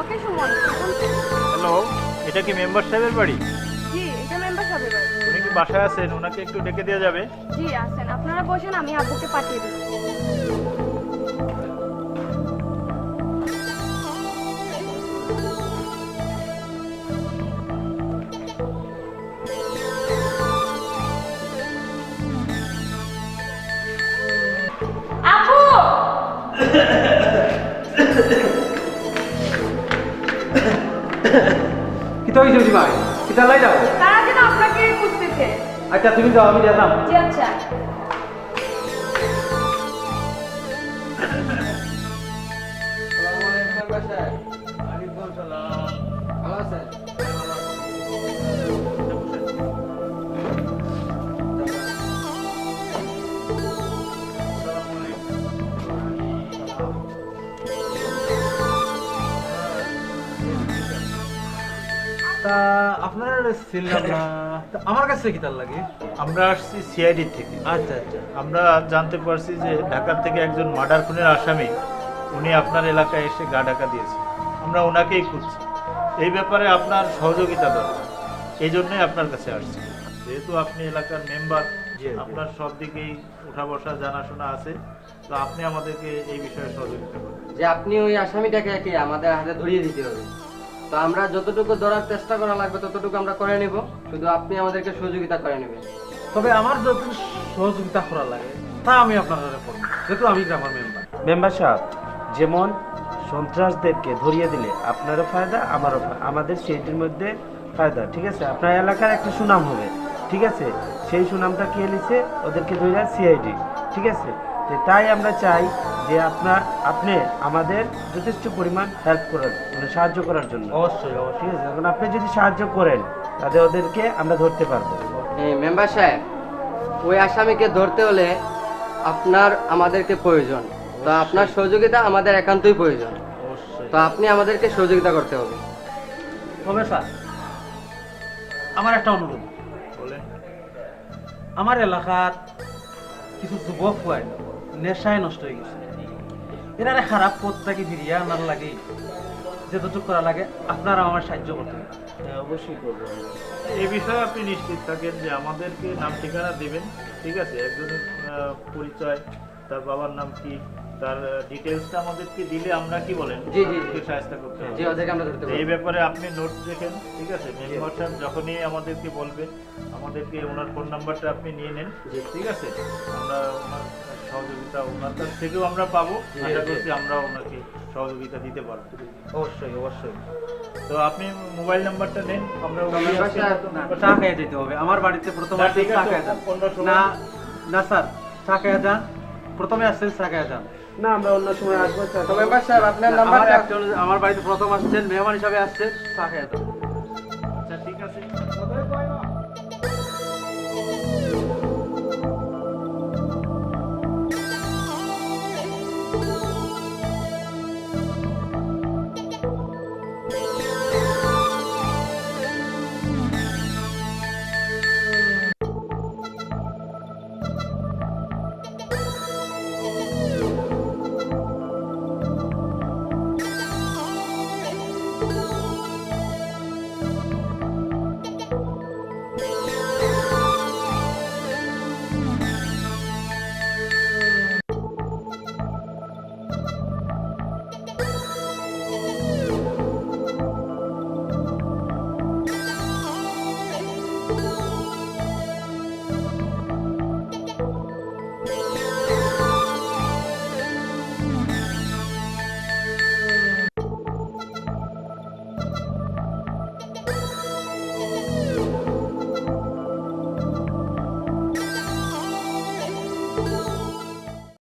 আমাকে সুমন। হ্যালো, এটা কি মেম্বার সাহেবের বাড়ি? জি, এটা মেম্বার সাহেবের বাড়ি। উনি কি বাসায় আছেন? ওনাকে একটু ডেকে দেওয়া যাবে? জি আসেন, আপনারা বসেন, আমি আব্বুকে পাঠিয়ে দিচ্ছি। আব্বু! কিতা হইছে বুঝি ভাই? কিতা লাই যাও? তারা যেন আপনাকে খুঁজতেছে। আচ্ছা তুমি যাও, আমি যেতাম। জি আচ্ছা। ভালো আছেন? তা আপনার ছিলাম না, তা আমার কাছে কিতার লাগে? আমরা আসছি সিআইডি থেকে। আচ্ছা আচ্ছা। আমরা জানতে পারছি যে ঢাকার থেকে একজন মার্ডার খুনের আসামি উনি আপনার এলাকায় এসে গা ঢাকা দিয়েছে। আমরা ওনাকেই খুঁজছি। এই ব্যাপারে আপনার সহযোগিতা দরকার, এই জন্যই আপনার কাছে আসছি। যেহেতু আপনি এলাকার মেম্বার, জি, জি। আপনার সব দিকেই উঠা বসা জানাশোনা আছে, তো আপনি আমাদেরকে এই বিষয়ে সহযোগিতা করবেন। যে আপনি ওই আসামিটাকে কি আমাদের হাতে ধরিয়ে দিতে হবে। তো আমরা যতটুকু ধরার চেষ্টা করা লাগবে ততটুকু আমরা করে নেব, শুধু আপনি আমাদেরকে সহযোগিতা করে নেবেন। তবে আমার যতটুকু সহযোগিতা করা লাগে তা আমি আপনার কাছে করব, যেহেতু আমি গ্রামের মেম্বার। মেম্বার সাহেব, যেমন সন্ত্রাসদেরকে ধরিয়ে দিলে আপনারও ফায়দা, আমাদের সেইটির মধ্যে ফায়দা, ঠিক আছে? আপনার এলাকার একটা সুনাম হবে, ঠিক আছে? সেই সুনামটা কে লিছে? ওদেরকে ধরে সিআইডি, ঠিক আছে? যে তাই আমরা চাই যে আপনি আমাদের যথেষ্ট পরিমাণ হেল্প করার, মানে সাহায্য করার জন্য। অবশ্যই অবশ্যই। ঠিক আছে, এখন আপনি যদি সাহায্য করেন তাহলে ওদেরকে আমরা ধরতে পারবো। মেম্বার সাহেব, ওই আসামিকে ধরতে হলে আপনার আমাদেরকে প্রয়োজন। তো আপনার সহযোগিতা আমাদের একান্তই প্রয়োজন। অবশ্যই। তো আপনি আমাদেরকে সহযোগিতা করতে হবে। তবে স্যার, আমার একটা অনুরোধ, বলেন। আমার এলাকার কিছু যুবক হয় নেশায় নষ্ট হয়ে গেছে। এরা খারাপ পথ থেকে ফিরিয়ে আনার লাগে যতটুকু করা লাগে আপনারা আমার সাহায্য করতে হবে। হ্যাঁ, অবশ্যই করবো আমরা। এই বিষয়ে আপনি নিশ্চিত থাকেন যে আমাদেরকে নাম ঠিকানা দেবেন, ঠিক আছে? একজনের পরিচয়, তার বাবার নাম কি, তার ডিটেলসটা আমাদেরকে দিলে আমরা কি বলেন জি, জি, জি। তাদেরকে সাহায্য করতে জি, হবে। ওদেরকে আমরা ধরতে এই পারবো। ব্যাপারে আপনি নোট রেখেন, ঠিক আছে? মেম্বার সাহেব যখনই আমাদেরকে বলবেন, আমাদেরকে ওনার ফোন নাম্বারটা আপনি নিয়ে নেন, ঠিক আছে? আমরা ওনার সহযোগিতা ওনার কাছ থেকেও আমরা পাবো, আশা করছি আমরা ওনাকে সহযোগিতা দিতে পারবো। অবশ্যই অবশ্যই। তো আপনি মোবাইল নাম্বারটা নেন, আমরা ওই মেম্বার আজকে সাহেব, নতুন না, নাম্বার- চা খেয়ে যেতে হবে। আমার বাড়িতে প্রথম না, আসছেন ঠিক চা আছে, খেয়ে যান। অন্য সময়- না না স্যার, চা খেয়ে যান। প্রথমে আসছেন চা খেয়ে যান। না, আমরা অন্য সময় আসবো। তো মেম্বার সাহেব, আপনার আমার নাম্বারটা আমার বাড়িতে প্রথম আসছেন, মেহমান হিসাবে আসছেন, চা খেয়ে যান। আচ্ছা, ঠিক আছে।